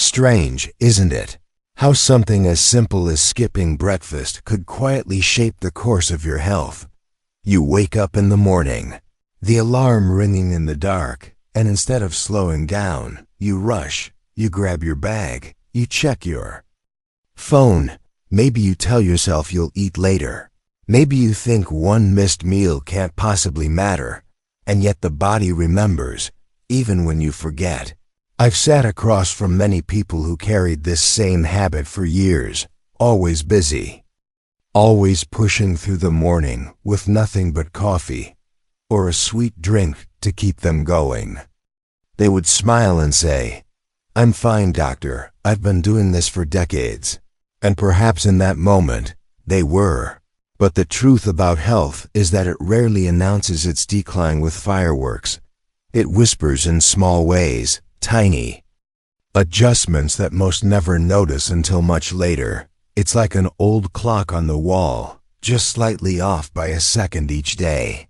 Strange, isn't it? How something as simple as skipping breakfast could quietly shape the course of your health. You wake up in the morning, the alarm ringing in the dark, and instead of slowing down, you rush, you grab your bag, you check your phone. Maybe you tell yourself you'll eat later. Maybe you think one missed meal can't possibly matter, and yet the body remembers, even when you forget. I've sat across from many people who carried this same habit for years, always busy, always pushing through the morning with nothing but coffee or a sweet drink to keep them going. They would smile and say, "I'm fine, doctor. I've been doing this for decades." And perhaps in that moment, they were. But the truth about health is that it rarely announces its decline with fireworks. It whispers in small ways, tiny adjustments that most never notice until much later. It's like an old clock on the wall, just slightly off by a second each day.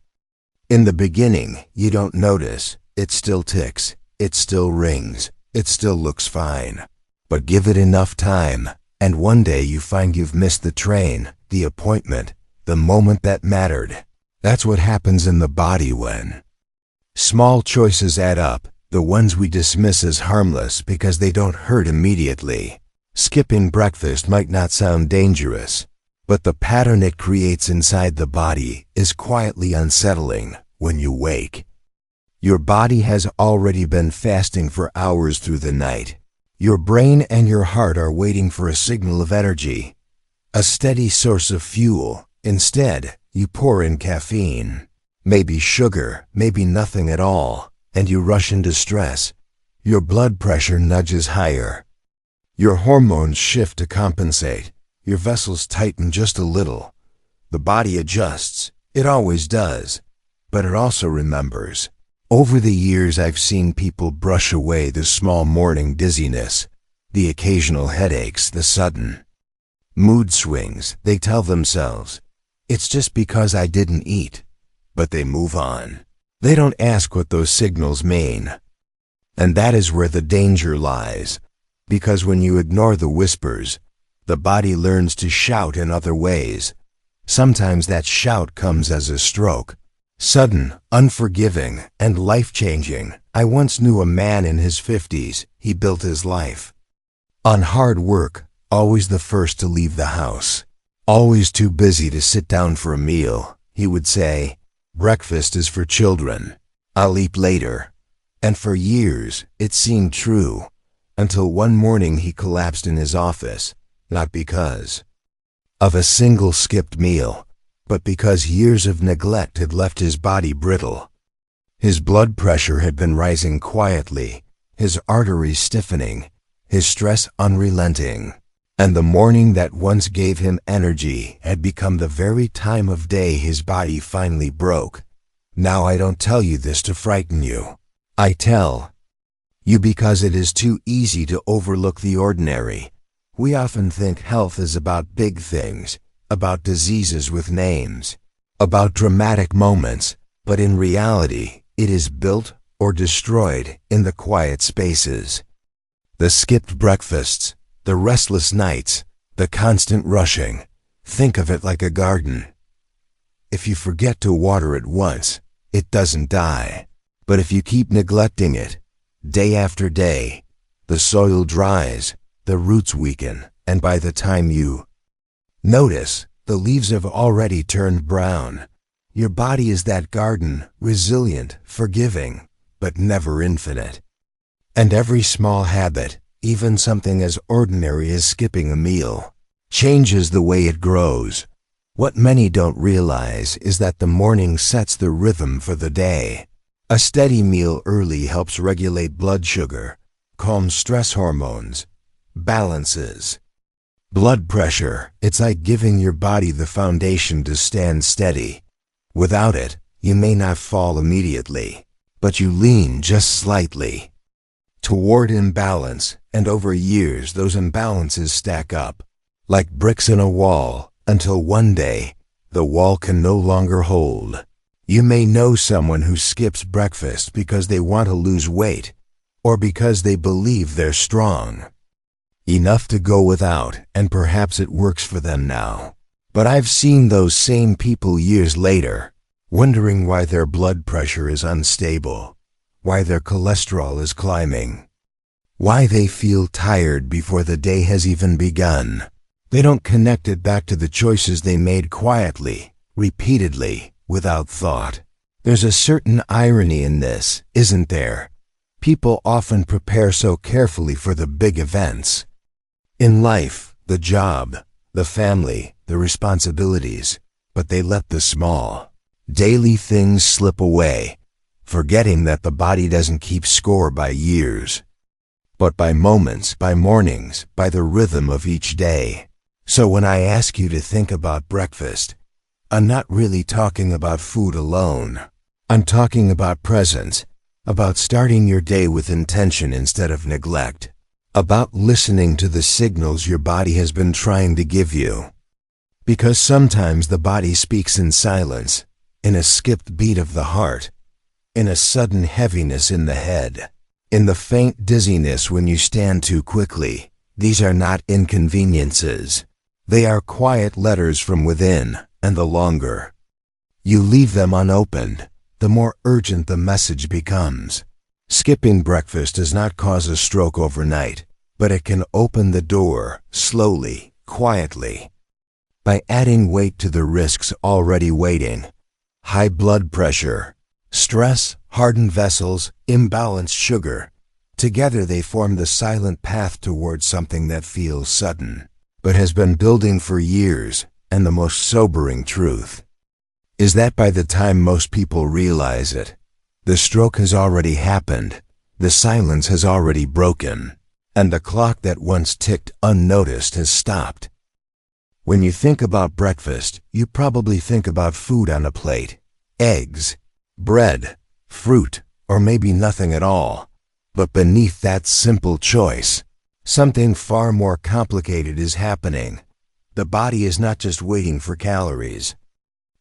In the beginning, you don't notice. It still ticks, it still rings, it still looks fine. But give it enough time, and one day you find you've missed the train, the appointment, the moment that mattered. That's what happens in the body when small choices add up, the ones we dismiss as harmless because they don't hurt immediately. Skipping breakfast might not sound dangerous, but the pattern it creates inside the body is quietly unsettling when you wake. Your body has already been fasting for hours through the night. Your brain and your heart are waiting for a signal of energy, a steady source of fuel. Instead, you pour in caffeine, maybe sugar, maybe nothing at all, and you rush into stress. Your blood pressure nudges higher. Your hormones shift to compensate. Your vessels tighten just a little. The body adjusts. It always does. But it also remembers. Over the years, I've seen people brush away the small morning dizziness, the occasional headaches, the sudden mood swings. They tell themselves, "It's just because I didn't eat." But they move on. They don't ask what those signals mean. And that is where the danger lies. Because when you ignore the whispers, the body learns to shout in other ways. Sometimes that shout comes as a stroke. Sudden, unforgiving, and life-changing. I once knew a man in his 50s. He built his life on hard work, always the first to leave the house, always too busy to sit down for a meal. He would say, "Breakfast is for children. I'll eat later." And for years, it seemed true, until one morning he collapsed in his office, not because of a single skipped meal, but because years of neglect had left his body brittle. His blood pressure had been rising quietly, his arteries stiffening, his stress unrelenting, and the morning that once gave him energy had become the very time of day his body finally broke. Now I don't tell you this to frighten you. I tell you because it is too easy to overlook the ordinary. We often think health is about big things, about diseases with names, about dramatic moments, but in reality, it is built or destroyed in the quiet spaces. The skipped breakfasts, the restless nights, the constant rushing. Think of it like a garden. If you forget to water it once, it doesn't die. But if you keep neglecting it, day after day, the soil dries, the roots weaken, and by the time you notice, the leaves have already turned brown. Your body is that garden, resilient, forgiving, but never infinite. And every small habit, even something as ordinary as skipping a meal, changes the way it grows. What many don't realize is that the morning sets the rhythm for the day. A steady meal early helps regulate blood sugar, calms stress hormones, balances blood pressure. It's like giving your body the foundation to stand steady. Without it, you may not fall immediately, but you lean just slightly toward imbalance, and over years those imbalances stack up like bricks in a wall until one day the wall can no longer hold. You may know someone who skips breakfast because they want to lose weight or because they believe they're strong. Enough to go without, and perhaps it works for them now. But I've seen those same people years later, wondering why their blood pressure is unstable, why their cholesterol is climbing, why they feel tired before the day has even begun. They don't connect it back to the choices they made quietly, repeatedly, without thought. There's a certain irony in this, isn't there? People often prepare so carefully for the big events. In life, the job, the family, the responsibilities, but they let the small, daily things slip away, forgetting that the body doesn't keep score by years, but by moments, by mornings, by the rhythm of each day. So when I ask you to think about breakfast, I'm not really talking about food alone. I'm talking about presence, about starting your day with intention instead of neglect, about listening to the signals your body has been trying to give you. Because sometimes the body speaks in silence, in a skipped beat of the heart, in a sudden heaviness in the head, in the faint dizziness when you stand too quickly. These are not inconveniences. They are quiet letters from within, and the longer you leave them unopened, the more urgent the message becomes. Skipping breakfast does not cause a stroke overnight, but it can open the door, slowly, quietly. By adding weight to the risks already waiting, high blood pressure, stress, hardened vessels, imbalanced sugar, together they form the silent path towards something that feels sudden, but has been building for years. And the most sobering truth is that by the time most people realize it, the stroke has already happened, the silence has already broken, and the clock that once ticked unnoticed has stopped. When you think about breakfast, you probably think about food on a plate, eggs, bread, fruit, or maybe nothing at all. But beneath that simple choice, something far more complicated is happening. The body is not just waiting for calories.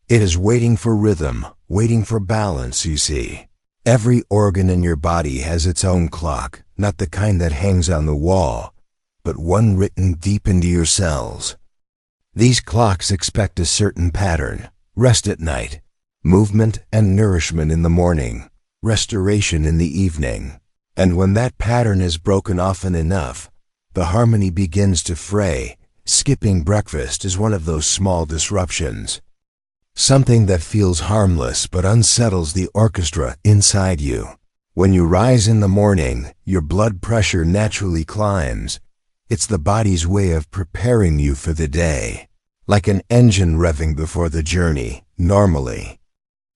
It is waiting for rhythm, waiting for balance, you see. Every organ in your body has its own clock, not the kind that hangs on the wall, but one written deep into your cells. These clocks expect a certain pattern: rest at night, movement and nourishment in the morning, restoration in the evening. And when that pattern is broken often enough, the harmony begins to fray. Skipping breakfast is one of those small disruptions. Something that feels harmless but unsettles the orchestra inside you. When you rise in the morning, your blood pressure naturally climbs. It's the body's way of preparing you for the day, like an engine revving before the journey, normally.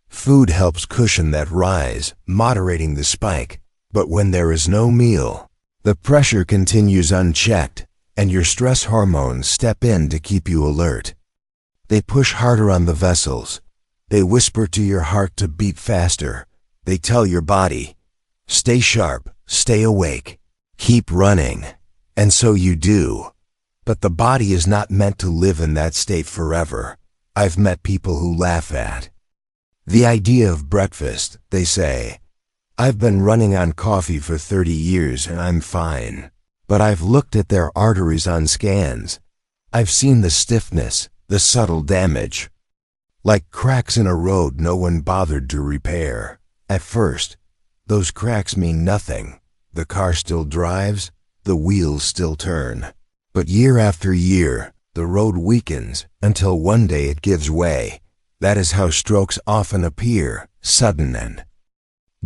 Food helps cushion that rise, moderating the spike. But when there is no meal, the pressure continues unchecked, and your stress hormones step in to keep you alert. They push harder on the vessels. They whisper to your heart to beat faster. They tell your body, stay sharp, stay awake, keep running. And so you do. But the body is not meant to live in that state forever. I've met people who laugh at the idea of breakfast. They say, I've been running on coffee for 30 years and I'm fine. But I've looked at their arteries on scans. I've seen the stiffness, the subtle damage. Like cracks in a road no one bothered to repair. At first, those cracks mean nothing. The car still drives, the wheels still turn. But year after year, the road weakens until one day it gives way. That is how strokes often appear, sudden and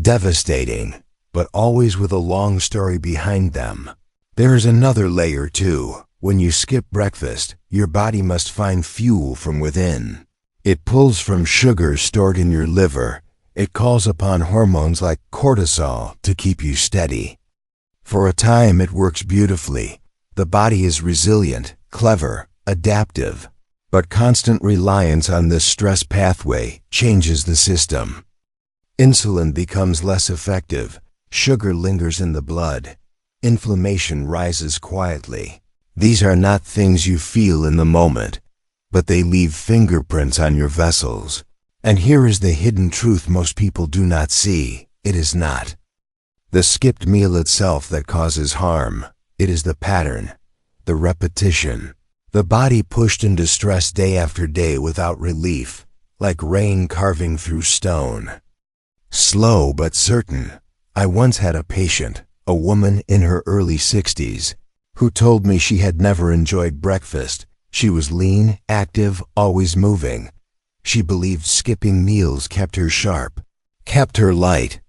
devastating, but always with a long story behind them. There is another layer too. When you skip breakfast, your body must find fuel from within. It pulls from sugar stored in your liver. It calls upon hormones like cortisol to keep you steady. For a time it works beautifully. The body is resilient, clever, adaptive. But constant reliance on this stress pathway changes the system. Insulin becomes less effective. Sugar lingers in the blood. Inflammation rises quietly. These are not things you feel in the moment, but they leave fingerprints on your vessels. And here is the hidden truth most people do not see. It is not the skipped meal itself that causes harm. It is the pattern. the repetition. The body pushed into stress day after day without relief, like rain carving through stone. Slow but certain. I once had a patient, a woman in her early 60s, who told me she had never enjoyed breakfast. She was lean, active, always moving. She believed skipping meals kept her sharp, kept her light.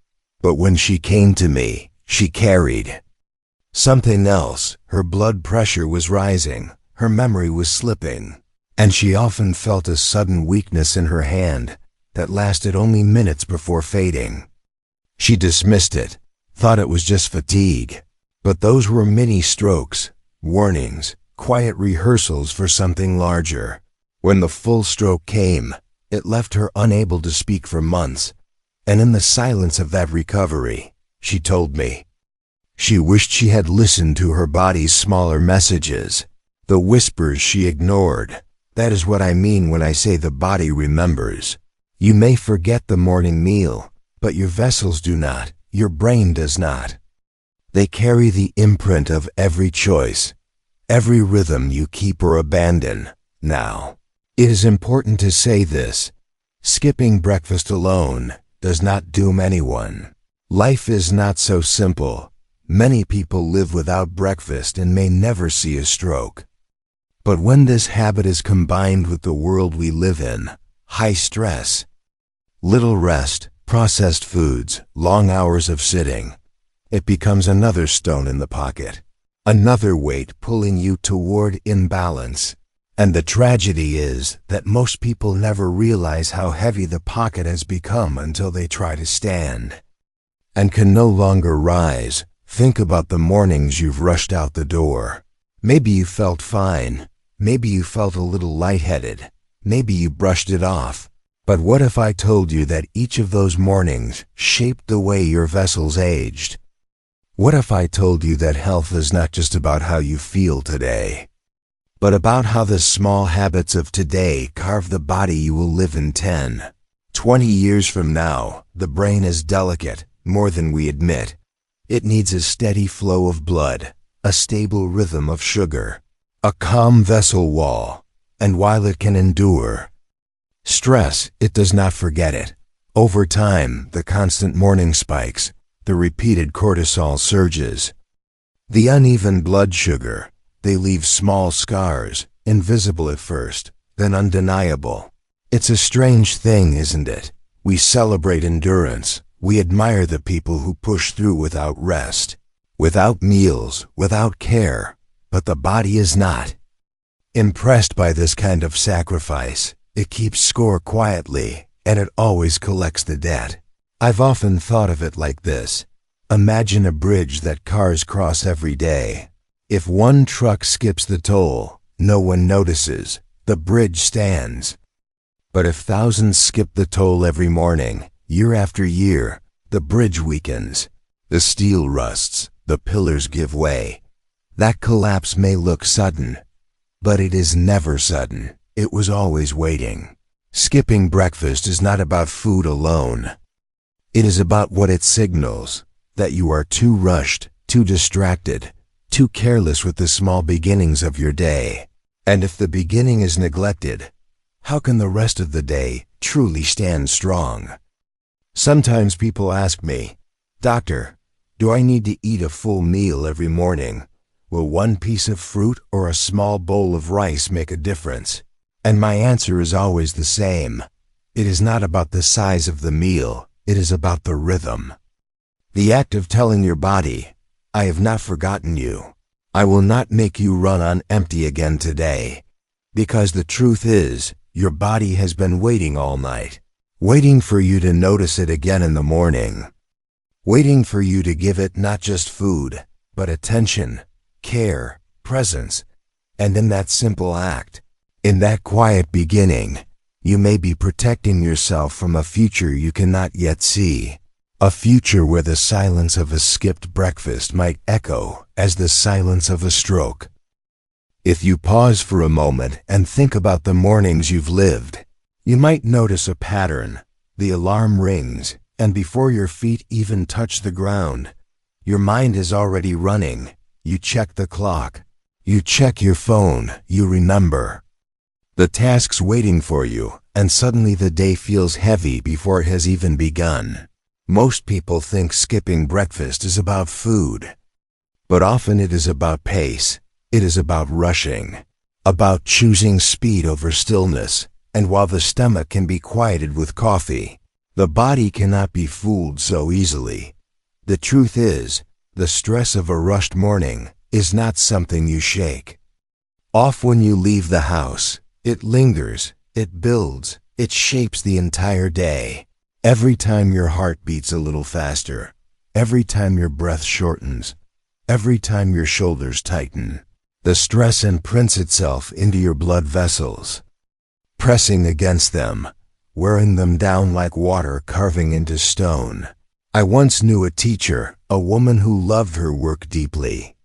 But when she came to me, she carried something else. Her blood pressure was rising, her memory was slipping, and she often felt a sudden weakness in her hand that lasted only minutes before fading. She dismissed it, thought it was just fatigue, but those were mini strokes, warnings, quiet rehearsals for something larger. When the full stroke came, it left her unable to speak for months, and in the silence of that recovery, she told me, she wished she had listened to her body's smaller messages, the whispers she ignored. That is what I mean when I say the body remembers. You may forget the morning meal, but your vessels do not, your brain does not. They carry the imprint of every choice, every rhythm you keep or abandon. Now, it is important to say this. Skipping breakfast alone does not doom anyone. Life is not so simple. Many people live without breakfast and may never see a stroke. But when this habit is combined with the world we live in, high stress, little rest, processed foods, long hours of sitting, it becomes another stone in the pocket, another weight pulling you toward imbalance. And the tragedy is that most people never realize how heavy the pocket has become until they try to stand and can no longer rise. Think about the mornings you've rushed out the door. Maybe you felt fine. Maybe you felt a little lightheaded. Maybe you brushed it off. But what if I told you that each of those mornings shaped the way your vessels aged? What if I told you that health is not just about how you feel today, but about how the small habits of today carve the body you will live in 10, 20 years from now? The brain is delicate, more than we admit. It needs a steady flow of blood, a stable rhythm of sugar, a calm vessel wall, and while it can endure stress, it does not forget it. Over time, the constant morning spikes, the repeated cortisol surges, the uneven blood sugar, they leave small scars, invisible at first, then undeniable. It's a strange thing, isn't it? We celebrate endurance. We admire the people who push through without rest, without meals, without care, but the body is not impressed by this kind of sacrifice. It keeps score quietly, and it always collects the debt. I've often thought of it like this. Imagine a bridge that cars cross every day. If one truck skips the toll, no one notices. The bridge stands. But if thousands skip the toll every morning, year after year, the bridge weakens. The steel rusts, the pillars give way. That collapse may look sudden, but it is never sudden. It was always waiting. Skipping breakfast is not about food alone. It is about what it signals, that you are too rushed, too distracted, too careless with the small beginnings of your day. And if the beginning is neglected, how can the rest of the day truly stand strong? Sometimes people ask me, "Doctor, do I need to eat a full meal every morning? Will one piece of fruit or a small bowl of rice make a difference?" And my answer is always the same. It is not about the size of the meal, it is about the rhythm. The act of telling your body, "I have not forgotten you. I will not make you run on empty again today." Because the truth is, your body has been waiting all night, waiting for you to notice it again in the morning, waiting for you to give it not just food, but attention, care, presence. And in that simple act, in that quiet beginning, you may be protecting yourself from a future you cannot yet see. A future where the silence of a skipped breakfast might echo as the silence of a stroke. If you pause for a moment and think about the mornings you've lived, you might notice a pattern. The alarm rings, and before your feet even touch the ground, your mind is already running. You check the clock. You check your phone, you remember the tasks waiting for you, and suddenly the day feels heavy before it has even begun. Most people think skipping breakfast is about food, but often it is about pace. It is about rushing, about choosing speed over stillness, and while the stomach can be quieted with coffee, the body cannot be fooled so easily. The truth is, the stress of a rushed morning is not something you shake off when you leave the house. It lingers, it builds, it shapes the entire day. Every time your heart beats a little faster, every time your breath shortens, every time your shoulders tighten, the stress imprints itself into your blood vessels, pressing against them, wearing them down like water carving into stone. I once knew a teacher, a woman who loved her work deeply.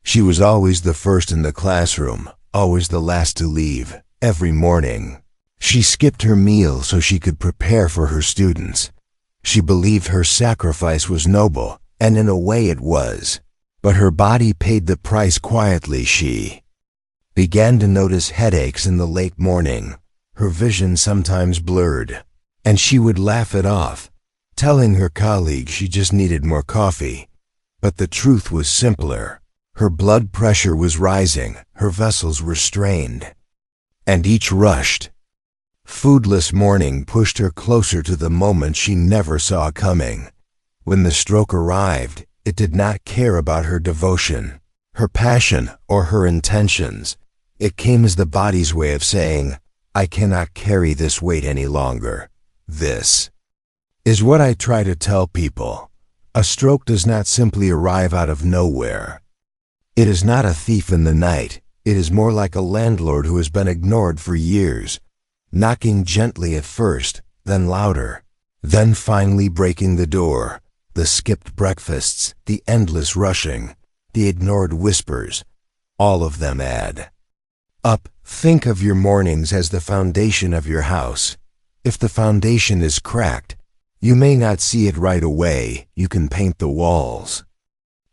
She was always the first in the classroom, always the last to leave. Every morning, she skipped her meal so she could prepare for her students. She believed her sacrifice was noble, and in a way it was. But her body paid the price quietly. She began to notice headaches in the late morning. Her vision sometimes blurred, and she would laugh it off, telling her colleagues she just needed more coffee. But the truth was simpler. Her blood pressure was rising, her vessels were strained, and each rushed, foodless morning pushed her closer to the moment she never saw coming. When the stroke arrived, it did not care about her devotion, her passion, or her intentions. It came as the body's way of saying, I cannot carry this weight any longer. This is what I try to tell people. A stroke does not simply arrive out of nowhere. It is not a thief in the night. It is more like a landlord who has been ignored for years, knocking gently at first, then louder, then finally breaking the door. The skipped breakfasts, the endless rushing, the ignored whispers, all of them add up. Think of your mornings as the foundation of your house. If the foundation is cracked, you may not see it right away. You can paint the walls,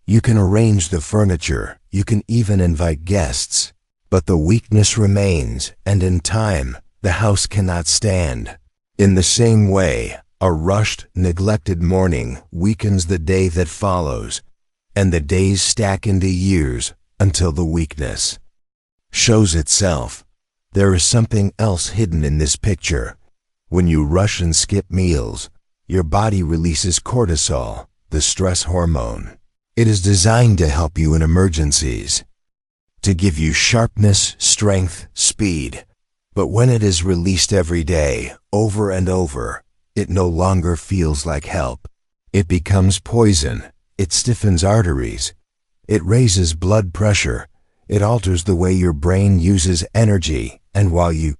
you can arrange the furniture, you can even invite guests, but the weakness remains, and in time, the house cannot stand. In the same way, a rushed, neglected morning weakens the day that follows, and the days stack into years until the weakness shows itself. There is something else hidden in this picture. When you rush and skip meals, your body releases cortisol, the stress hormone. It is designed to help you in emergencies, to give you sharpness, strength, speed. But when it is released every day, over and over, it no longer feels like help. It becomes poison. It stiffens arteries. It raises blood pressure. It alters the way your brain uses energy. And while you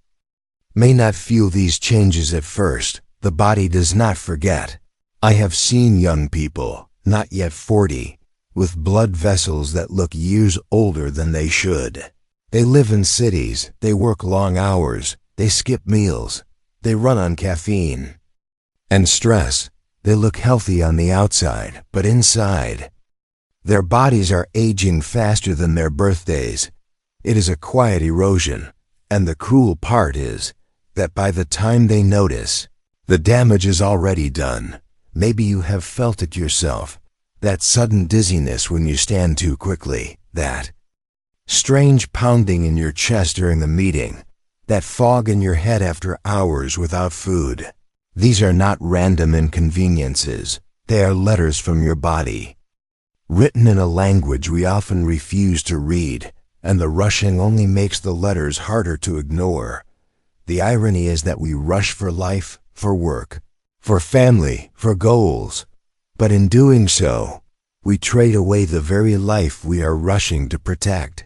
may not feel these changes at first, the body does not forget. I have seen young people, not yet 40, with blood vessels that look years older than they should. They live in cities, they work long hours, they skip meals, they run on caffeine and stress. They look healthy on the outside, but inside, their bodies are aging faster than their birthdays. It is a quiet erosion, and the cruel part is that by the time they notice, the damage is already done. Maybe you have felt it yourself. That sudden dizziness when you stand too quickly, that strange pounding in your chest during the meeting, that fog in your head after hours without food. These are not random inconveniences. They are letters from your body, written in a language we often refuse to read, and the rushing only makes the letters harder to ignore. The irony is that we rush for life, for work, for family, for goals. But in doing so, we trade away the very life we are rushing to protect.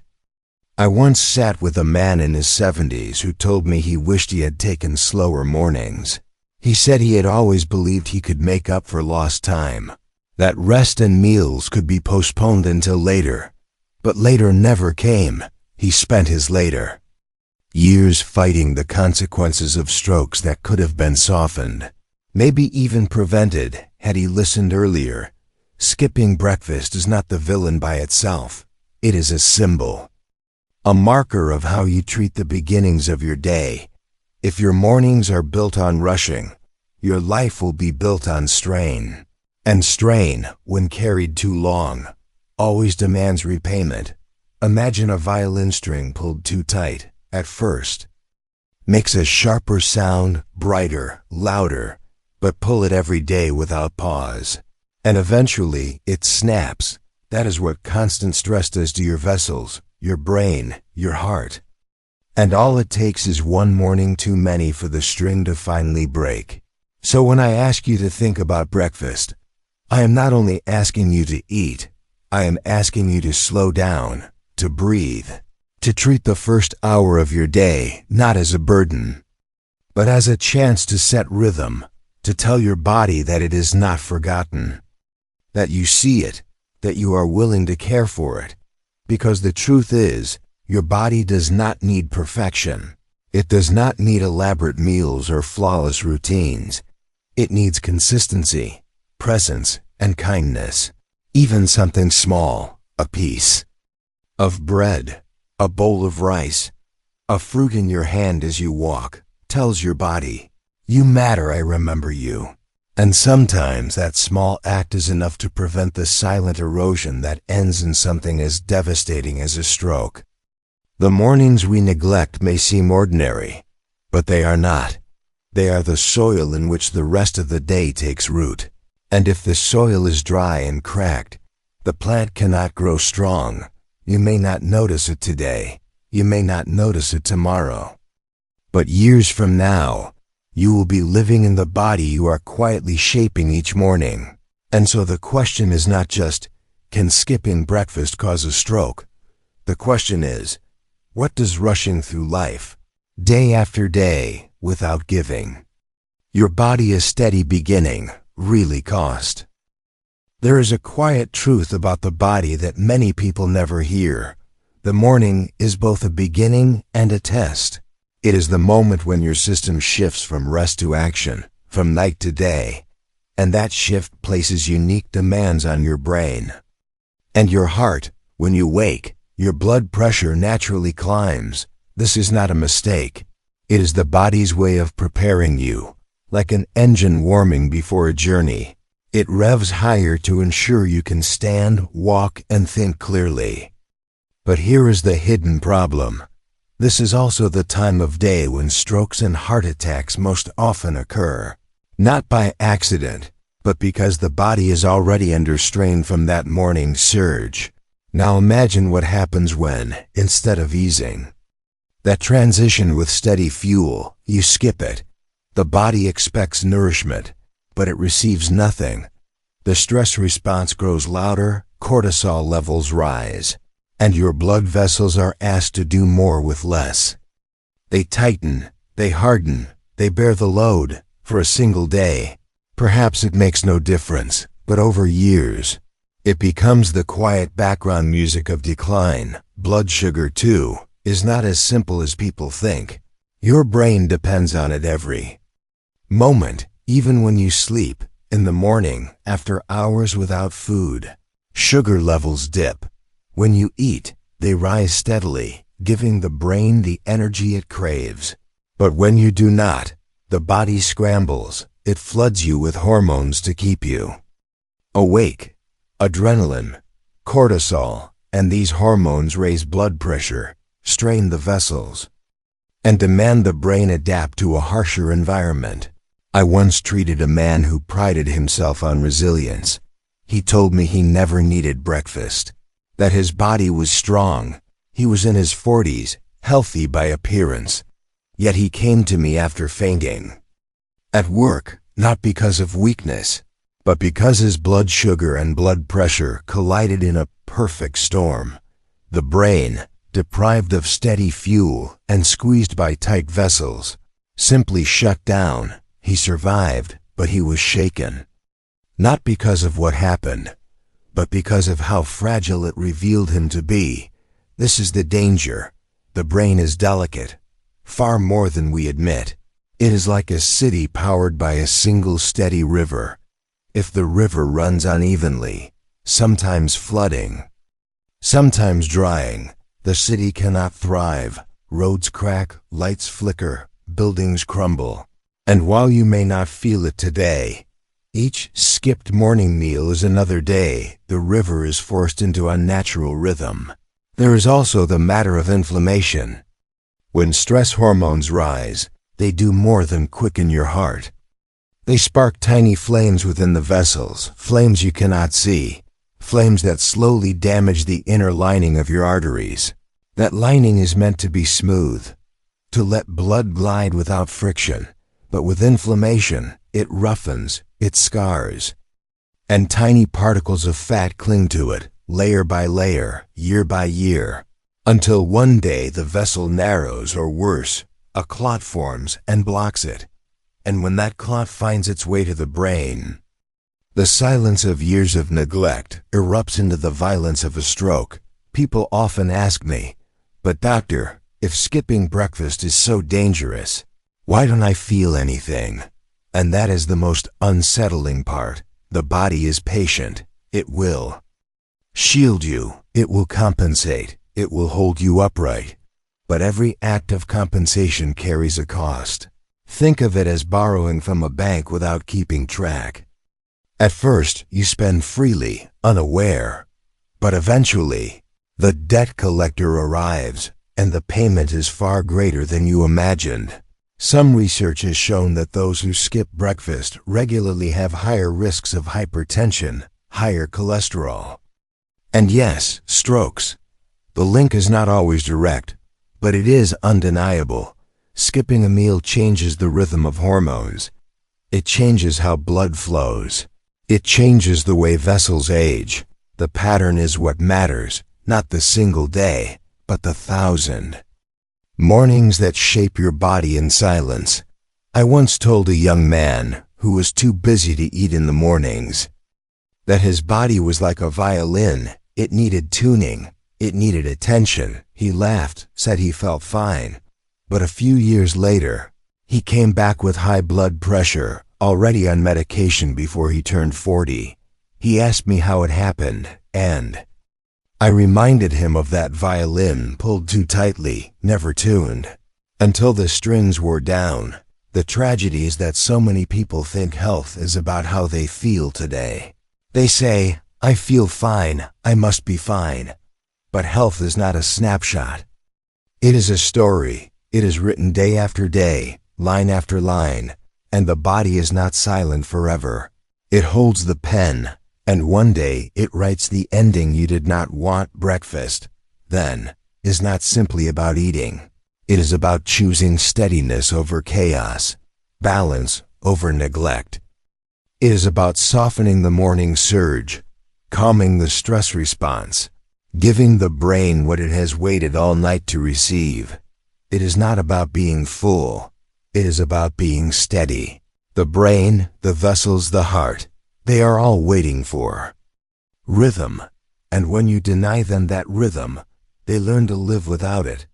I once sat with a man in his 70s who told me he wished he had taken slower mornings. He said he had always believed he could make up for lost time, that rest and meals could be postponed until later. But later never came. He spent his later years fighting the consequences of strokes that could have been softened, maybe even prevented, had he listened earlier. Skipping breakfast is not the villain by itself. It is a symbol. a marker of how you treat the beginnings of your day. If your mornings are built on rushing, your life will be built on strain. And strain, when carried too long, always demands repayment. Imagine a violin string pulled too tight, at first. Makes a sharper sound, brighter, louder, but pull it every day without pause. And eventually, it snaps. That is what constant stress does to your vessels, your brain, your heart. And all it takes is one morning too many for the string to finally break. So when I ask you to think about breakfast, I am not only asking you to eat, I am asking you to slow down, to breathe, to treat the first hour of your day not as a burden, but as a chance to set rhythm, to tell your body that it is not forgotten, that you see it, that you are willing to care for it, because the truth is, your body does not need perfection. It does not need elaborate meals or flawless routines. It needs consistency, presence, and kindness. Even something small, a piece of bread, a bowl of rice, a fruit in your hand as you walk, tells your body, you matter, I remember you. And sometimes that small act is enough to prevent the silent erosion that ends in something as devastating as a stroke. The mornings we neglect may seem ordinary, but they are not. They are the soil in which the rest of the day takes root. And if the soil is dry and cracked, the plant cannot grow strong. You may not notice it today. You may not notice it tomorrow. But years from now, you will be living in the body you are quietly shaping each morning. And so the question is not just, can skipping breakfast cause a stroke? The question is, what does rushing through life, day after day, without giving your body a steady beginning, really cost? There is a quiet truth about the body that many people never hear. The morning is both a beginning and a test. It is the moment when your system shifts from rest to action, from night to day, and that shift places unique demands on your brain. And your heart, when you wake, your blood pressure naturally climbs. This is not a mistake. It is the body's way of preparing you, like an engine warming before a journey. It revs higher to ensure you can stand, walk, and think clearly. But here is the hidden problem. This is also the time of day when strokes and heart attacks most often occur. Not by accident, but because the body is already under strain from that morning surge. Now imagine what happens when, instead of easing that transition with steady fuel, you skip it. The body expects nourishment, but it receives nothing. The stress response grows louder, cortisol levels rise, and your blood vessels are asked to do more with less. They tighten, they harden, they bear the load for a single day. Perhaps it makes no difference, but over years, it becomes the quiet background music of decline. Blood sugar, too, is not as simple as people think. Your brain depends on it every moment, even when you sleep, in the morning, after hours without food. Sugar levels dip. When you eat, they rise steadily, giving the brain the energy it craves. But when you do not, the body scrambles. It floods you with hormones to keep you awake. Adrenaline, cortisol, and these hormones raise blood pressure, strain the vessels, and demand the brain adapt to a harsher environment. I once treated a man who prided himself on resilience. He told me he never needed breakfast, that his body was strong. He was in his 40s, healthy by appearance. Yet he came to me after fainting at work, not because of weakness, but because his blood sugar and blood pressure collided in a perfect storm. The brain, deprived of steady fuel and squeezed by tight vessels, simply shut down. He survived, but he was shaken. Not because of what happened, but because of how fragile it revealed him to be. This is the danger. The brain is delicate, far more than we admit. It is like a city powered by a single steady river. If the river runs unevenly, sometimes flooding, sometimes drying, the city cannot thrive. Roads crack, lights flicker, buildings crumble. And while you may not feel it today, each skipped morning meal is another day the river is forced into unnatural rhythm. There is also the matter of inflammation. When stress hormones rise, they do more than quicken your heart. They spark tiny flames within the vessels, flames you cannot see, flames that slowly damage the inner lining of your arteries. That lining is meant to be smooth, to let blood glide without friction, but with inflammation, it roughens, it scars. And tiny particles of fat cling to it, layer by layer, year by year, until one day the vessel narrows or worse, a clot forms and blocks it. And when that clot finds its way to the brain, the silence of years of neglect erupts into the violence of a stroke. People often ask me, "But doctor, if skipping breakfast is so dangerous, why don't I feel anything?" And that is the most unsettling part. The body is patient. It will shield you. It will compensate. It will hold you upright. But every act of compensation carries a cost. Think of it as borrowing from a bank without keeping track. At first, you spend freely, unaware. But eventually, the debt collector arrives, and the payment is far greater than you imagined. Some research has shown that those who skip breakfast regularly have higher risks of hypertension, higher cholesterol, and yes, strokes. The link is not always direct, but it is undeniable. Skipping a meal changes the rhythm of hormones. It changes how blood flows. It changes the way vessels age. The pattern is what matters, not the single day, but the 1,000. Mornings that shape your body in silence. I once told a young man, who was too busy to eat in the mornings, that his body was like a violin. It needed tuning. It needed attention. He laughed, said he felt fine. But a few years later, he came back with high blood pressure, already on medication before he turned 40. He asked me how it happened, and I reminded him of that violin pulled too tightly, never tuned, until the strings wore down. The tragedy is that so many people think health is about how they feel today. They say, "I feel fine, I must be fine." But health is not a snapshot. It is a story. It is written day after day, line after line, and the body is not silent forever. It holds the pen, and one day it writes the ending you did not want. Breakfast, then, is not simply about eating. It is about choosing steadiness over chaos, balance over neglect. It is about softening the morning surge, calming the stress response, giving the brain what it has waited all night to receive. It is not about being full. It is about being steady. The brain, the vessels, the heart, they are all waiting for rhythm. And when you deny them that rhythm, they learn to live without it.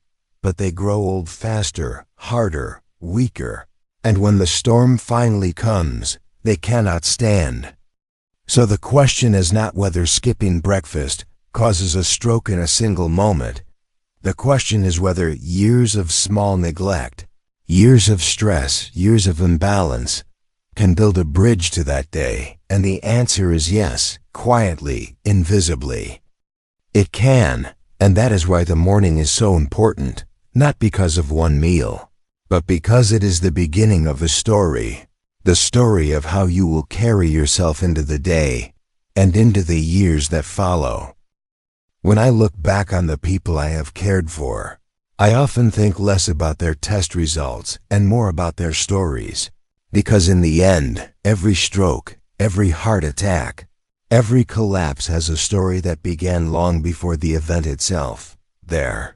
But they grow old faster, harder, weaker. And when the storm finally comes, they cannot stand. So the question is not whether skipping breakfast causes a stroke in a single moment. The question is whether years of small neglect, years of stress, years of imbalance, can build a bridge to that day. And the answer is yes, quietly, invisibly. It can, and that is why the morning is so important, not because of one meal, but because it is the beginning of a story, the story of how you will carry yourself into the day and into the years that follow. When I look back on the people I have cared for, I often think less about their test results and more about their stories. Because in the end, every stroke, every heart attack, every collapse has a story that began long before the event itself. There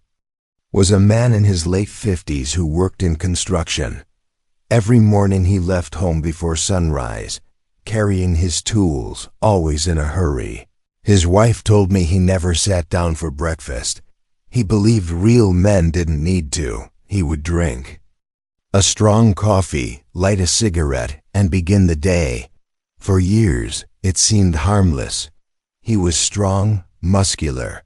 was a man in his late 50s who worked in construction. Every morning he left home before sunrise, carrying his tools, always in a hurry. His wife told me he never sat down for breakfast. He believed real men didn't need to. He would drink a strong coffee, light a cigarette, and begin the day. For years, it seemed harmless. He was strong, muscular,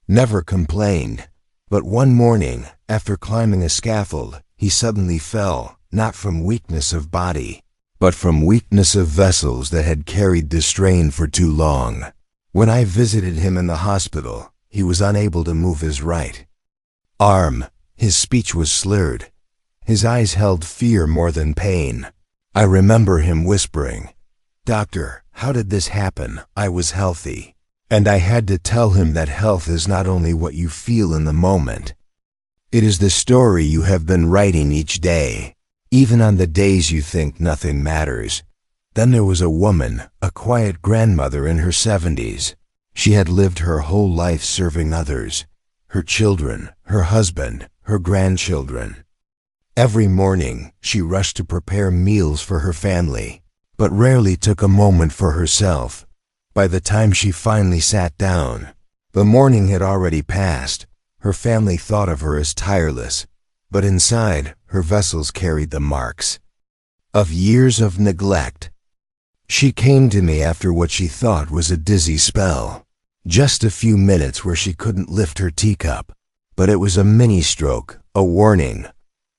never complained, But one morning, after climbing a scaffold, he suddenly fell, not from weakness of body, but from weakness of vessels that had carried the strain for too long. When I visited him in the hospital, he was unable to move his right arm. His speech was slurred. His eyes held fear more than pain. I remember him whispering, "Doctor, how did this happen? I was healthy." And I had to tell him that health is not only what you feel in the moment. It is the story you have been writing each day, even on the days you think nothing matters. Then there was a woman, a quiet grandmother in her 70s. She had lived her whole life serving others, her children, her husband, her grandchildren. Every morning, she rushed to prepare meals for her family, but rarely took a moment for herself. By the time she finally sat down, the morning had already passed. Her family thought of her as tireless, but inside, her vessels carried the marks of years of neglect. She came to me after what she thought was a dizzy spell. Just a few minutes where she couldn't lift her teacup, but it was a mini-stroke, a warning.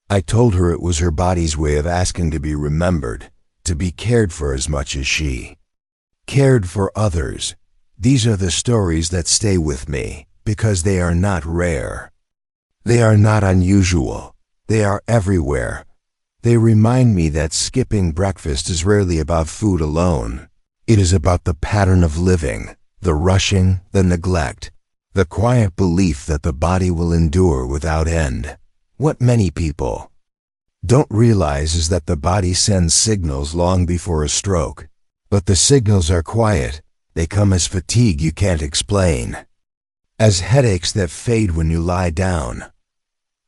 I told her it was her body's way of asking to be remembered, to be cared for as much as she cared for others. These are the stories that stay with me, because they are not rare. They are not unusual. They are everywhere. They remind me that skipping breakfast is rarely about food alone. It is about the pattern of living, the rushing, the neglect, the quiet belief that the body will endure without end. What many people don't realize is that the body sends signals long before a stroke. But the signals are quiet. They come as fatigue you can't explain, as headaches that fade when you lie down,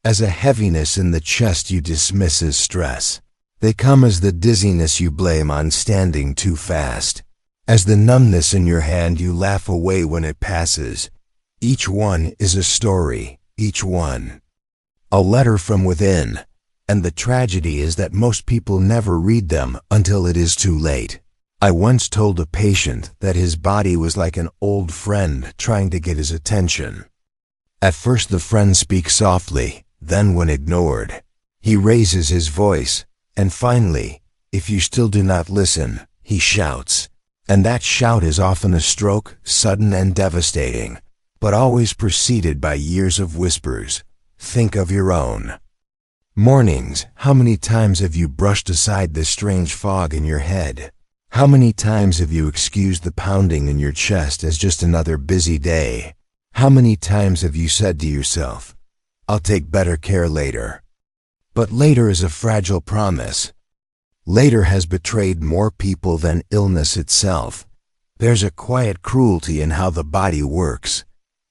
as a heaviness in the chest you dismiss as stress. They come as the dizziness you blame on standing too fast, as the numbness in your hand you laugh away when it passes. Each one is a story, each one a letter from within, and the tragedy is that most people never read them until it is too late. I once told a patient that his body was like an old friend trying to get his attention. At first the friend speaks softly, then when ignored, he raises his voice, and finally, if you still do not listen, he shouts. And that shout is often a stroke, sudden and devastating, but always preceded by years of whispers. Think of your own mornings. How many times have you brushed aside this strange fog in your head? How many times have you excused the pounding in your chest as just another busy day? How many times have you said to yourself, "I'll take better care later"? But later is a fragile promise. Later has betrayed more people than illness itself. There's a quiet cruelty in how the body works.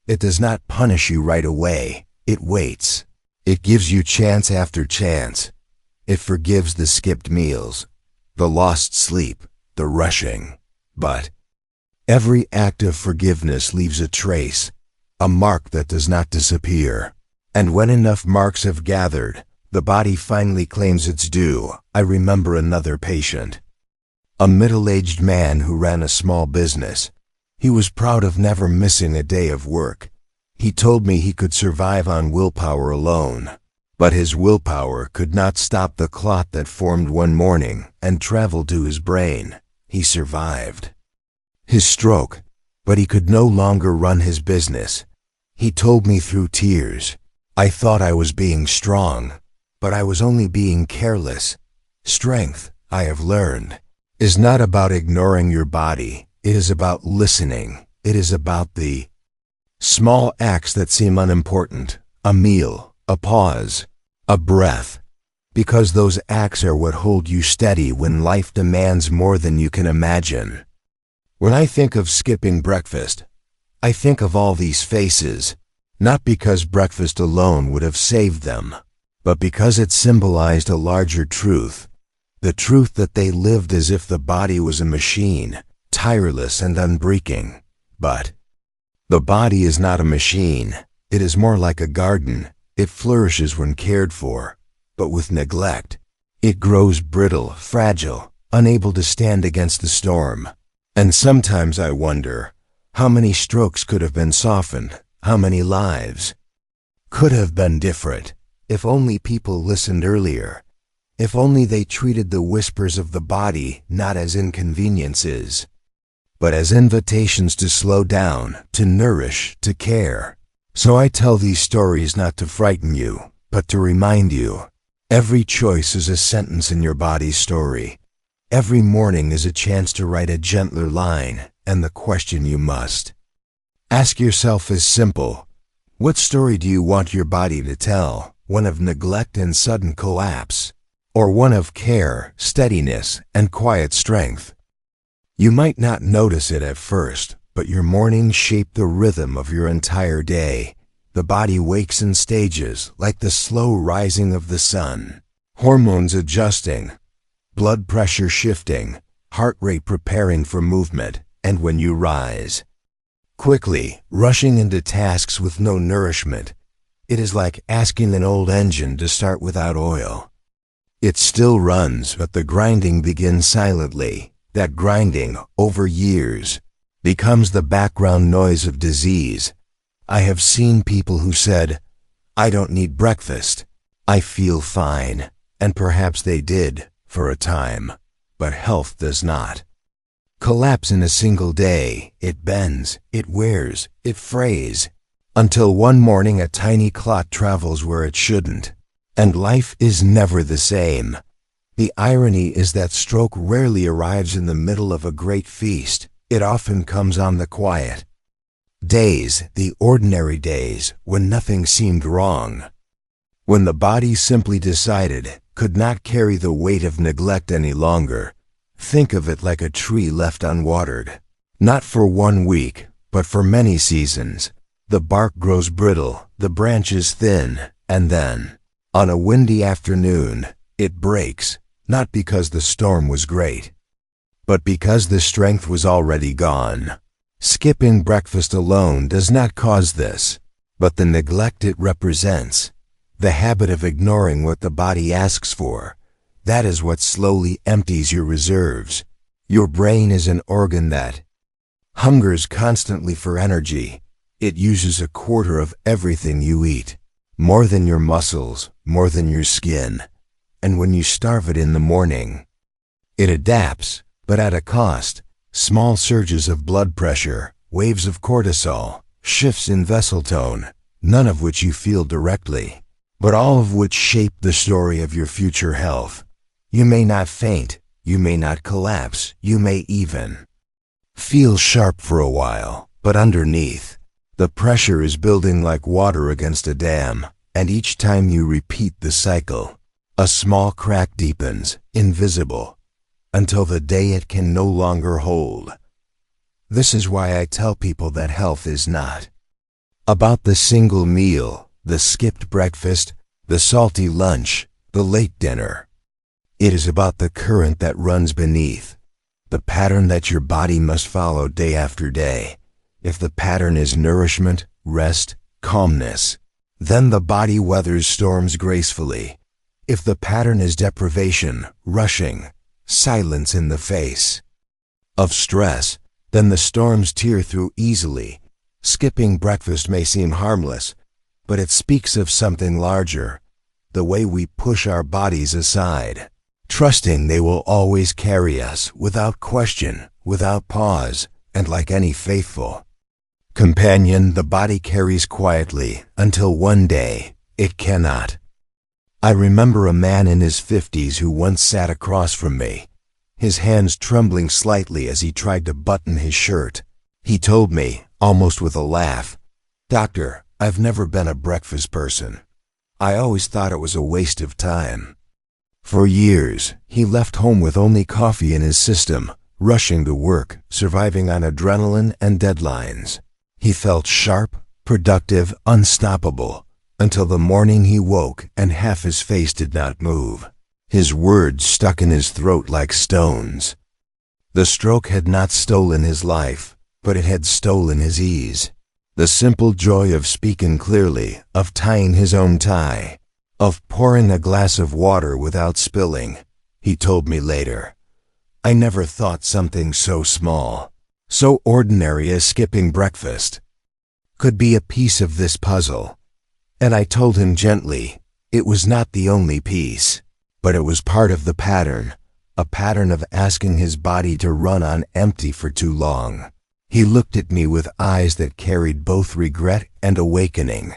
It does not punish you right away. It waits. It gives you chance after chance. It forgives the skipped meals, the lost sleep, the rushing. But every act of forgiveness leaves a trace, a mark that does not disappear. And when enough marks have gathered, the body finally claims its due. I remember another patient, a middle-aged man who ran a small business. He was proud of never missing a day of work. He told me he could survive on willpower alone. But his willpower could not stop the clot that formed one morning and traveled to his brain. He survived his stroke, but he could no longer run his business. He told me through tears, "I thought I was being strong, but I was only being careless." Strength, I have learned, is not about ignoring your body. It is about listening. It is about the small acts that seem unimportant, a meal, a pause, a breath, because those acts are what hold you steady when life demands more than you can imagine. When I think of skipping breakfast, I think of all these faces, not because breakfast alone would have saved them, but because it symbolized a larger truth, the truth that they lived as if the body was a machine, tireless and unbreaking. But the body is not a machine. It is more like a garden. It flourishes when cared for, but with neglect, it grows brittle, fragile, unable to stand against the storm. And sometimes I wonder, how many strokes could have been softened? How many lives could have been different if only people listened earlier, if only they treated the whispers of the body not as inconveniences, but as invitations to slow down, to nourish, to care. So I tell these stories not to frighten you, but to remind you. Every choice is a sentence in your body's story. Every morning is a chance to write a gentler line, and the question you must ask yourself is simple. What story do you want your body to tell? One of neglect and sudden collapse, or one of care, steadiness, and quiet strength? You might not notice it at first, but your mornings shape the rhythm of your entire day. The body wakes in stages, like the slow rising of the sun. Hormones adjusting, blood pressure shifting, heart rate preparing for movement, and when you rise quickly, rushing into tasks with no nourishment, it is like asking an old engine to start without oil. It still runs, but the grinding begins silently. That grinding, over years, becomes the background noise of disease. I have seen people who said, "I don't need breakfast. I feel fine." And perhaps they did, for a time, but health does not collapse in a single day. It bends, it wears, it frays, until one morning a tiny clot travels where it shouldn't, and life is never the same. The irony is that stroke rarely arrives in the middle of a great feast. It often comes on the quiet days, the ordinary days, when nothing seemed wrong, when the body simply decided, could not carry the weight of neglect any longer. Think of it like a tree left unwatered, not for 1 week, but for many seasons. The bark grows brittle, the branches thin, and then, on a windy afternoon, it breaks, not because the storm was great, but because the strength was already gone. Skipping breakfast alone does not cause this, but the neglect it represents, the habit of ignoring what the body asks for, that is what slowly empties your reserves. Your brain is an organ that hungers constantly for energy. It uses 1/4 of everything you eat, more than your muscles, more than your skin. And when you starve it in the morning, it adapts, but at a cost. Small surges of blood pressure, waves of cortisol, shifts in vessel tone, none of which you feel directly, but all of which shape the story of your future health. You may not faint, you may not collapse, you may even feel sharp for a while, but underneath, the pressure is building like water against a dam, and each time you repeat the cycle, a small crack deepens, invisible, until the day it can no longer hold. This is why I tell people that health is not about the single meal, the skipped breakfast, the salty lunch, the late dinner. It is about the current that runs beneath, the pattern that your body must follow day after day. If the pattern is nourishment, rest, calmness, then the body weathers storms gracefully. If the pattern is deprivation, rushing, silence in the face of stress, then the storms tear through easily. Skipping breakfast may seem harmless, but it speaks of something larger, the way we push our bodies aside, trusting they will always carry us without question, without pause, and like any faithful companion, the body carries quietly until one day it cannot. I remember a man in his 50s who once sat across from me, his hands trembling slightly as he tried to button his shirt. He told me, almost with a laugh, "Doctor, I've never been a breakfast person. I always thought it was a waste of time." For years, he left home with only coffee in his system, rushing to work, surviving on adrenaline and deadlines. He felt sharp, productive, unstoppable, until the morning he woke and half his face did not move. His words stuck in his throat like stones. The stroke had not stolen his life, but it had stolen his ease. The simple joy of speaking clearly, of tying his own tie, of pouring a glass of water without spilling. He told me later, "I never thought something so small, so ordinary as skipping breakfast, could be a piece of this puzzle." And I told him gently, it was not the only piece, but it was part of the pattern, a pattern of asking his body to run on empty for too long. He looked at me with eyes that carried both regret and awakening,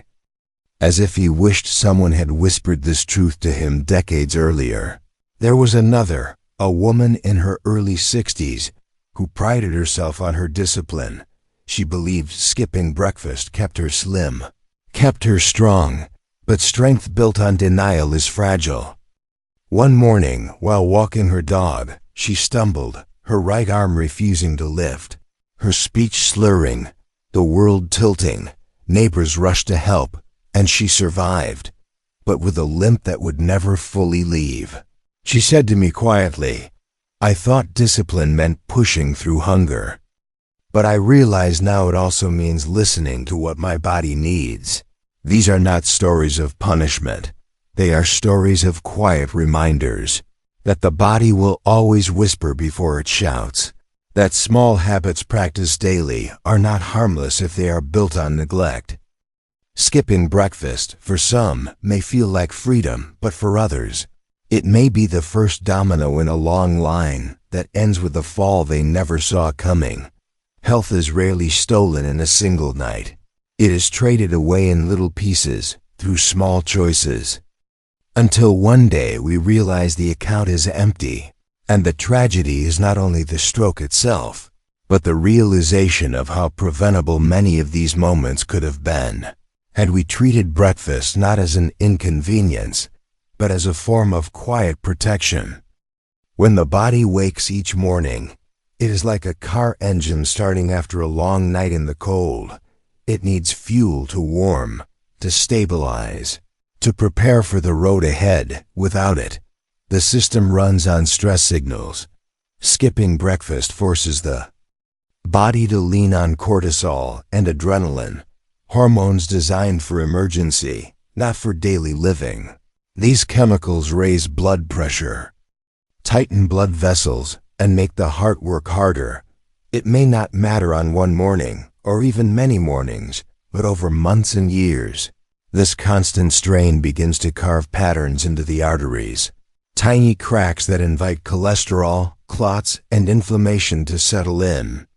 as if he wished someone had whispered this truth to him decades earlier. There was another, a woman in her early 60s, who prided herself on her discipline. She believed skipping breakfast kept her slim, kept her strong, but strength built on denial is fragile. One morning, while walking her dog, she stumbled, her right arm refusing to lift, her speech slurring, the world tilting. Neighbors rushed to help, and she survived, but with a limp that would never fully leave. She said to me quietly, "I thought discipline meant pushing through hunger. But I realize now it also means listening to what my body needs." These are not stories of punishment. They are stories of quiet reminders that the body will always whisper before it shouts, that small habits practiced daily are not harmless if they are built on neglect. Skipping breakfast, for some, may feel like freedom, but for others, it may be the first domino in a long line that ends with a fall they never saw coming. Health is rarely stolen in a single night. It is traded away in little pieces, through small choices, until one day we realize the account is empty, and the tragedy is not only the stroke itself, but the realization of how preventable many of these moments could have been, had we treated breakfast not as an inconvenience, but as a form of quiet protection. When the body wakes each morning, it is like a car engine starting after a long night in the cold. It needs fuel to warm, to stabilize, to prepare for the road ahead. Without it, the system runs on stress signals. Skipping breakfast forces the body to lean on cortisol and adrenaline, hormones designed for emergency, not for daily living. These chemicals raise blood pressure, tighten blood vessels, and make the heart work harder. It may not matter on one morning, or even many mornings, but over months and years, this constant strain begins to carve patterns into the arteries, tiny cracks that invite cholesterol, clots, and inflammation to settle in.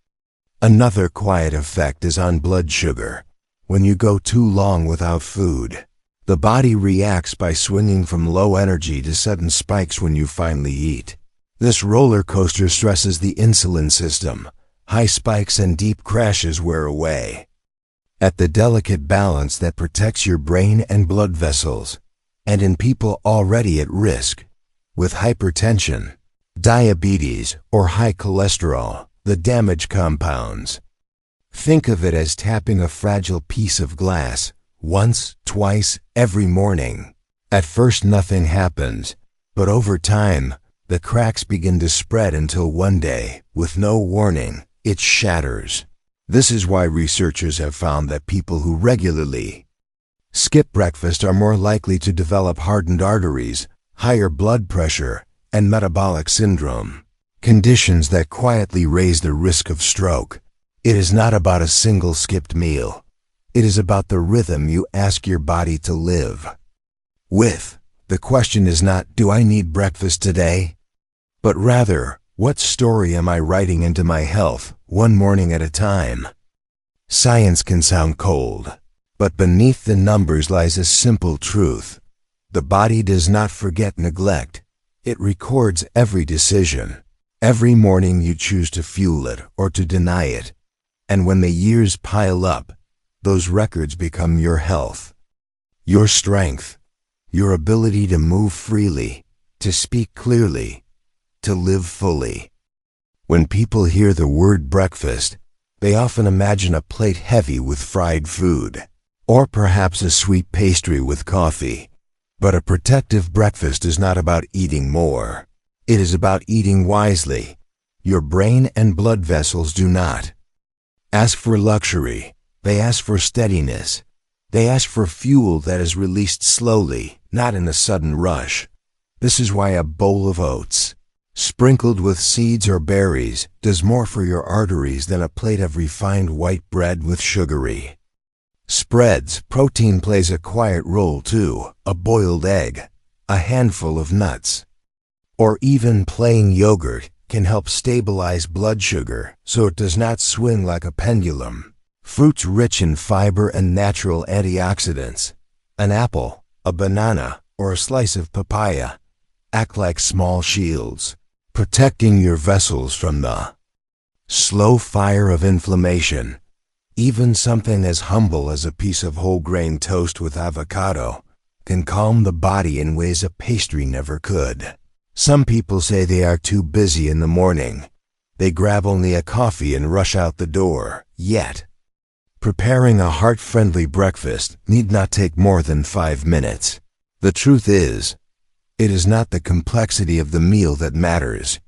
Another quiet effect is on blood sugar. When you go too long without food, the body reacts by swinging from low energy to sudden spikes when you finally eat. This roller coaster stresses the insulin system. High spikes and deep crashes wear away at the delicate balance that protects your brain and blood vessels. And in people already at risk, with hypertension, diabetes, or high cholesterol, the damage compounds. Think of it as tapping a fragile piece of glass, once, twice, every morning. At first nothing happens, but over time, the cracks begin to spread until one day, with no warning, it shatters. This is why researchers have found that people who regularly skip breakfast are more likely to develop hardened arteries, higher blood pressure, and metabolic syndrome, conditions that quietly raise the risk of stroke. It is not about a single skipped meal. It is about the rhythm you ask your body to live with. The question is not, do I need breakfast today? But rather, what story am I writing into my health, one morning at a time? Science can sound cold, but beneath the numbers lies a simple truth. The body does not forget neglect. It records every decision. Every morning you choose to fuel it or to deny it. And when the years pile up, those records become your health, your strength, your ability to move freely, to speak clearly, to live fully. When people hear the word breakfast, they often imagine a plate heavy with fried food, or perhaps a sweet pastry with coffee. But a protective breakfast is not about eating more. It is about eating wisely. Your brain and blood vessels do not ask for luxury. They ask for steadiness. They ask for fuel that is released slowly, not in a sudden rush. This is why a bowl of oats, sprinkled with seeds or berries, does more for your arteries than a plate of refined white bread with sugary Spreads, protein plays a quiet role too. A boiled egg, a handful of nuts, or even plain yogurt can help stabilize blood sugar so it does not swing like a pendulum. Fruits rich in fiber and natural antioxidants, an apple, a banana, or a slice of papaya, act like small shields, protecting your vessels from the slow fire of inflammation. Even something as humble as a piece of whole grain toast with avocado can calm the body in ways a pastry never could. Some people say they are too busy in the morning. They grab only a coffee and rush out the door. Yet, preparing a heart-friendly breakfast need not take more than 5 minutes. The truth is, it is not the complexity of the meal that matters,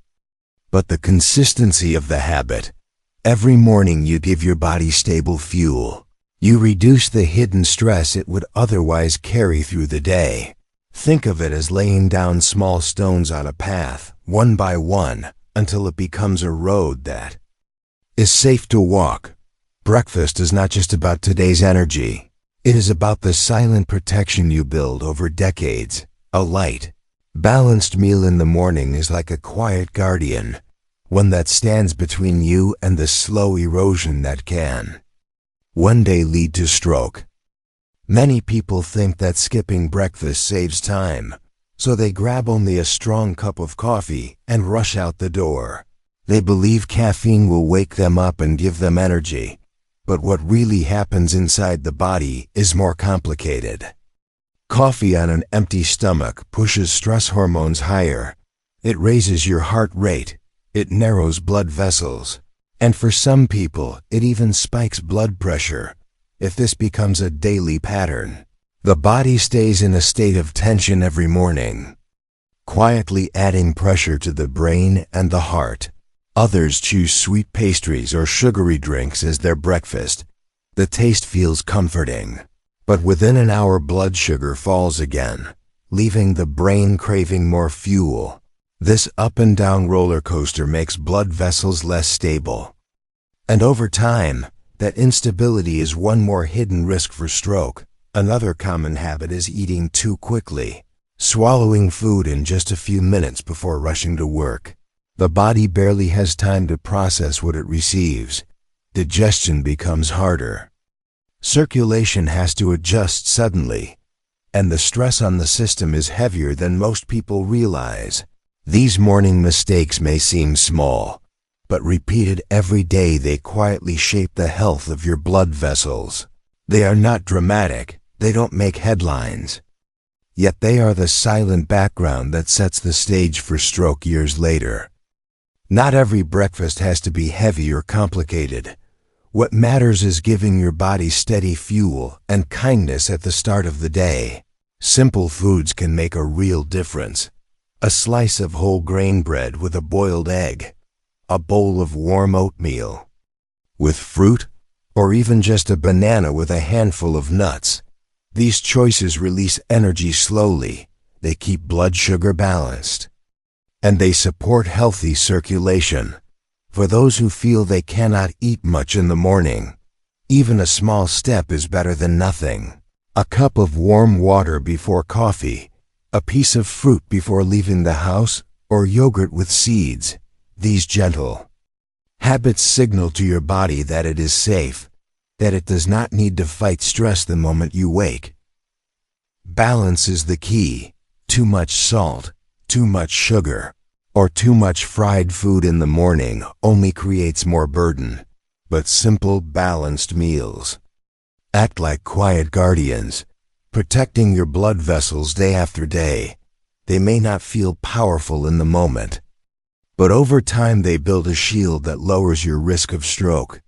but the consistency of the habit. Every morning you give your body stable fuel. You reduce the hidden stress it would otherwise carry through the day. Think of it as laying down small stones on a path, one by one, until it becomes a road that is safe to walk. Breakfast is not just about today's energy. It is about the silent protection you build over decades. A light, balanced meal in the morning is like a quiet guardian, one that stands between you and the slow erosion that can one day lead to stroke. Many people think that skipping breakfast saves time, so they grab only a strong cup of coffee and rush out the door. They believe caffeine will wake them up and give them energy, but what really happens inside the body is more complicated. Coffee on an empty stomach pushes stress hormones higher. It raises your heart rate. It narrows blood vessels. And for some people, it even spikes blood pressure. If this becomes a daily pattern, the body stays in a state of tension every morning, quietly adding pressure to the brain and the heart. Others choose sweet pastries or sugary drinks as their breakfast. The taste feels comforting, but within an hour blood sugar falls again, leaving the brain craving more fuel. This up and down roller coaster makes blood vessels less stable. And over time, that instability is one more hidden risk for stroke. Another common habit is eating too quickly, swallowing food in just a few minutes before rushing to work. The body barely has time to process what it receives. Digestion becomes harder. Circulation has to adjust suddenly, and the stress on the system is heavier than most people realize. These morning mistakes may seem small, but repeated every day they quietly shape the health of your blood vessels. They are not dramatic, they don't make headlines, yet they are the silent background that sets the stage for stroke years later. Not every breakfast has to be heavy or complicated. What matters is giving your body steady fuel and kindness at the start of the day. Simple foods can make a real difference. A slice of whole grain bread with a boiled egg, a bowl of warm oatmeal with fruit, or even just a banana with a handful of nuts. These choices release energy slowly, they keep blood sugar balanced, and they support healthy circulation. For those who feel they cannot eat much in the morning, even a small step is better than nothing. A cup of warm water before coffee, a piece of fruit before leaving the house, or yogurt with seeds. These gentle habits signal to your body that it is safe, that it does not need to fight stress the moment you wake. Balance is the key. Too much salt, too much sugar, or too much fried food in the morning only creates more burden. But simple, balanced meals act like quiet guardians, protecting your blood vessels day after day. They may not feel powerful in the moment, but over time they build a shield that lowers your risk of stroke.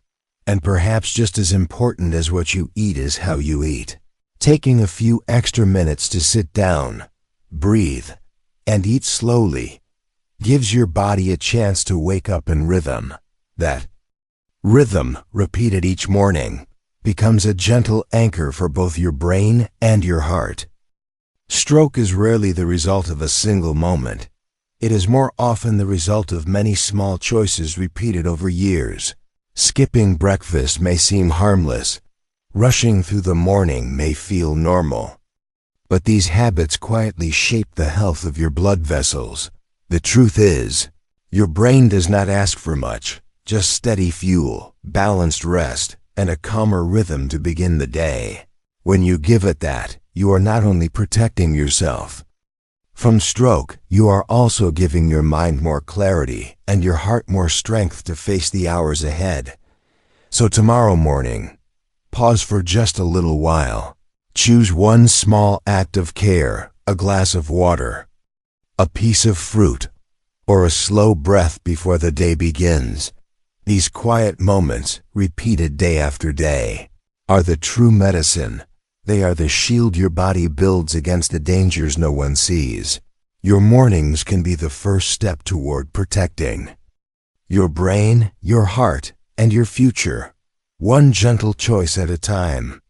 And perhaps just as important as what you eat is how you eat. Taking a few extra minutes to sit down, breathe, and eat slowly gives your body a chance to wake up in rhythm. That rhythm, repeated each morning, becomes a gentle anchor for both your brain and your heart. Stroke is rarely the result of a single moment. It is more often the result of many small choices repeated over years. Skipping breakfast may seem harmless, Rushing through the morning may feel normal, but these habits quietly shape the health of your blood vessels. The truth is, your brain does not ask for much, just steady fuel, balanced rest, and a calmer rhythm to begin the day. When you give it that, you are not only protecting yourself from stroke, you are also giving your mind more clarity and your heart more strength to face the hours ahead. So tomorrow morning, pause for just a little while. Choose one small act of care, a glass of water, a piece of fruit, or a slow breath before the day begins. These quiet moments, repeated day after day, are the true medicine. They are the shield your body builds against the dangers no one sees. Your mornings can be the first step toward protecting your brain, your heart, and your future, one gentle choice at a time.